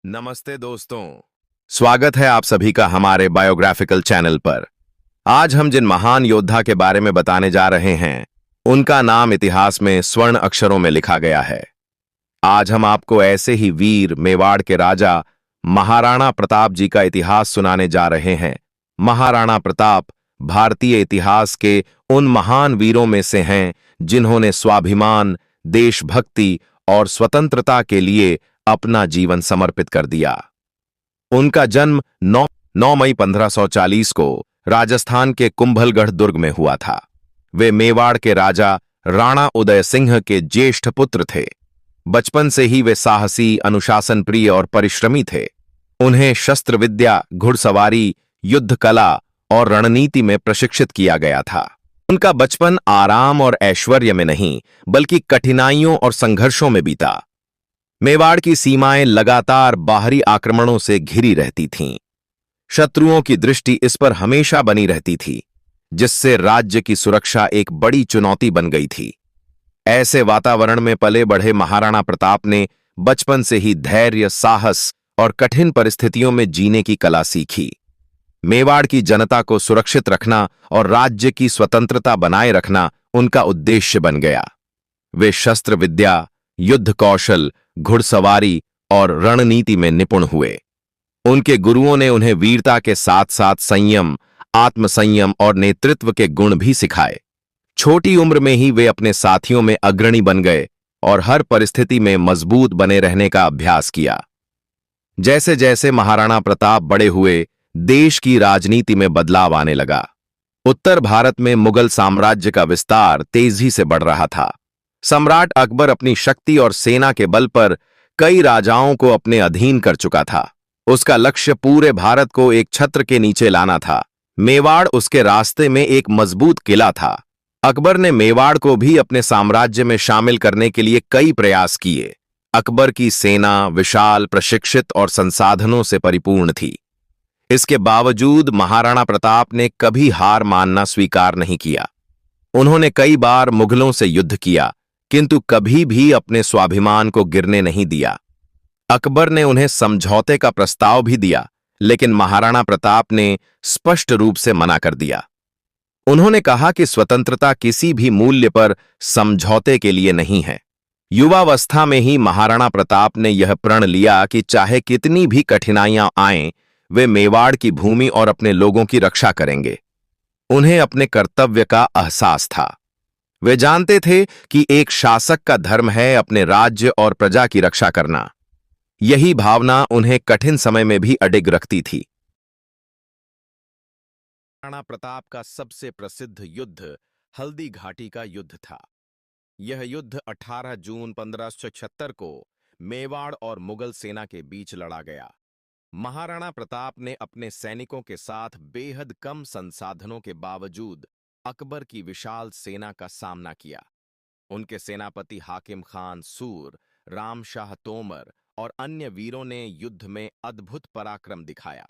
नमस्ते दोस्तों। स्वागत है आप सभी का हमारे बायोग्राफिकल चैनल पर। आज हम जिन महान योद्धा के बारे में बताने जा रहे हैं उनका नाम इतिहास में स्वर्ण अक्षरों में लिखा गया है। आज हम आपको ऐसे ही वीर मेवाड़ के राजा महाराणा प्रताप जी का इतिहास सुनाने जा रहे हैं। महाराणा प्रताप भारतीय इतिहास के उन महान वीरों में से हैं जिन्होंने स्वाभिमान, देशभक्ति और स्वतंत्रता के लिए अपना जीवन समर्पित कर दिया। उनका जन्म 9 मई 1540 को राजस्थान के कुंभलगढ़ दुर्ग में हुआ था। वे मेवाड़ के राजा राणा उदय सिंह के ज्येष्ठ पुत्र थे। बचपन से ही वे साहसी, अनुशासन प्रिय और परिश्रमी थे। उन्हें शस्त्र विद्या, घुड़सवारी, युद्ध कला और रणनीति में प्रशिक्षित किया गया था। उनका बचपन आराम और ऐश्वर्य में नहीं बल्कि कठिनाइयों और संघर्षों में बीता। मेवाड़ की सीमाएं लगातार बाहरी आक्रमणों से घिरी रहती थीं। शत्रुओं की दृष्टि इस पर हमेशा बनी रहती थी, जिससे राज्य की सुरक्षा एक बड़ी चुनौती बन गई थी। ऐसे वातावरण में पले बढ़े महाराणा प्रताप ने बचपन से ही धैर्य, साहस और कठिन परिस्थितियों में जीने की कला सीखी। मेवाड़ की जनता को सुरक्षित रखना और राज्य की स्वतंत्रता बनाए रखना उनका उद्देश्य बन गया। वे शस्त्र विद्या, युद्ध कौशल, घुड़सवारी और रणनीति में निपुण हुए। उनके गुरुओं ने उन्हें वीरता के साथ साथ संयम, आत्मसंयम और नेतृत्व के गुण भी सिखाए। छोटी उम्र में ही वे अपने साथियों में अग्रणी बन गए और हर परिस्थिति में मजबूत बने रहने का अभ्यास किया। जैसे जैसे महाराणा प्रताप बड़े हुए, देश की राजनीति में बदलाव आने लगा। उत्तर भारत में मुगल साम्राज्य का विस्तार तेजी से बढ़ रहा था। सम्राट अकबर अपनी शक्ति और सेना के बल पर कई राजाओं को अपने अधीन कर चुका था। उसका लक्ष्य पूरे भारत को एक छत्र के नीचे लाना था। मेवाड़ उसके रास्ते में एक मजबूत किला था। अकबर ने मेवाड़ को भी अपने साम्राज्य में शामिल करने के लिए कई प्रयास किए। अकबर की सेना विशाल, प्रशिक्षित और संसाधनों से परिपूर्ण थी। इसके बावजूद महाराणा प्रताप ने कभी हार मानना स्वीकार नहीं किया। उन्होंने कई बार मुगलों से युद्ध किया, किंतु कभी भी अपने स्वाभिमान को गिरने नहीं दिया। अकबर ने उन्हें समझौते का प्रस्ताव भी दिया, लेकिन महाराणा प्रताप ने स्पष्ट रूप से मना कर दिया। उन्होंने कहा कि स्वतंत्रता किसी भी मूल्य पर समझौते के लिए नहीं है। युवावस्था में ही महाराणा प्रताप ने यह प्रण लिया कि चाहे कितनी भी कठिनाइयां आएं, वे मेवाड़ की भूमि और अपने लोगों की रक्षा करेंगे। उन्हें अपने कर्तव्य का एहसास था। वे जानते थे कि एक शासक का धर्म है अपने राज्य और प्रजा की रक्षा करना। यही भावना उन्हें कठिन समय में भी अडिग रखती थी। महाराणा प्रताप का सबसे प्रसिद्ध युद्ध हल्दी घाटी का युद्ध था। यह युद्ध 18 जून 1576 को मेवाड़ और मुगल सेना के बीच लड़ा गया। महाराणा प्रताप ने अपने सैनिकों के साथ बेहद कम संसाधनों के बावजूद अकबर की विशाल सेना का सामना किया। उनके सेनापति हाकिम खान सूर, राम शाह तोमर और अन्य वीरों ने युद्ध में अद्भुत पराक्रम दिखाया।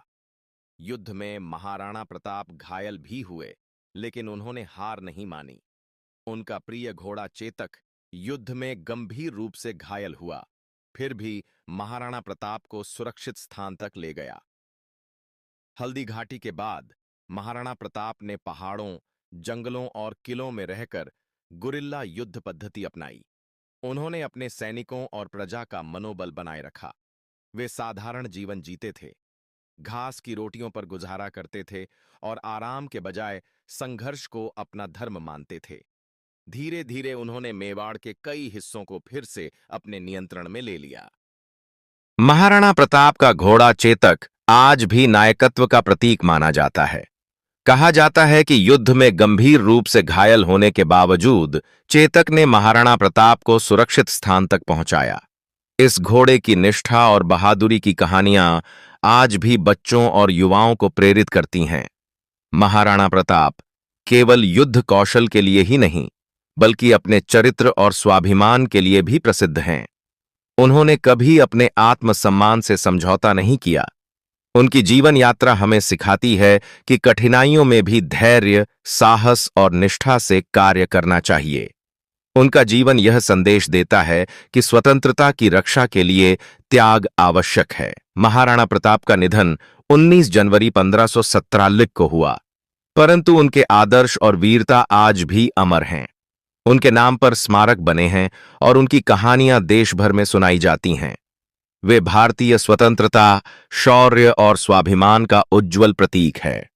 युद्ध में महाराणा प्रताप घायल भी हुए, लेकिन उन्होंने हार नहीं मानी। उनका प्रिय घोड़ा चेतक युद्ध में गंभीर रूप से घायल हुआ, फिर भी महाराणा प्रताप को सुरक्षित स्थान तक ले गया। हल्दी घाटी के बाद महाराणा प्रताप ने पहाड़ों, जंगलों और किलों में रहकर गुरिल्ला युद्ध पद्धति अपनाई। उन्होंने अपने सैनिकों और प्रजा का मनोबल बनाए रखा। वे साधारण जीवन जीते थे, घास की रोटियों पर गुजारा करते थे और आराम के बजाय संघर्ष को अपना धर्म मानते थे। धीरे धीरे उन्होंने मेवाड़ के कई हिस्सों को फिर से अपने नियंत्रण में ले लिया। महाराणा प्रताप का घोड़ा चेतक आज भी नायकत्व का प्रतीक माना जाता है। कहा जाता है कि युद्ध में गंभीर रूप से घायल होने के बावजूद चेतक ने महाराणा प्रताप को सुरक्षित स्थान तक पहुंचाया। इस घोड़े की निष्ठा और बहादुरी की कहानियां आज भी बच्चों और युवाओं को प्रेरित करती हैं। महाराणा प्रताप केवल युद्ध कौशल के लिए ही नहीं, बल्कि अपने चरित्र और स्वाभिमान के लिए भी प्रसिद्ध हैं। उन्होंने कभी अपने आत्मसम्मान से समझौता नहीं किया। उनकी जीवन यात्रा हमें सिखाती है कि कठिनाइयों में भी धैर्य, साहस और निष्ठा से कार्य करना चाहिए। उनका जीवन यह संदेश देता है कि स्वतंत्रता की रक्षा के लिए त्याग आवश्यक है। महाराणा प्रताप का निधन 19 जनवरी 1517 को हुआ, परंतु उनके आदर्श और वीरता आज भी अमर हैं। उनके नाम पर स्मारक बने हैं और उनकी कहानियां देश भर में सुनाई जाती हैं। वे भारतीय स्वतंत्रता, शौर्य और स्वाभिमान का उज्जवल प्रतीक है।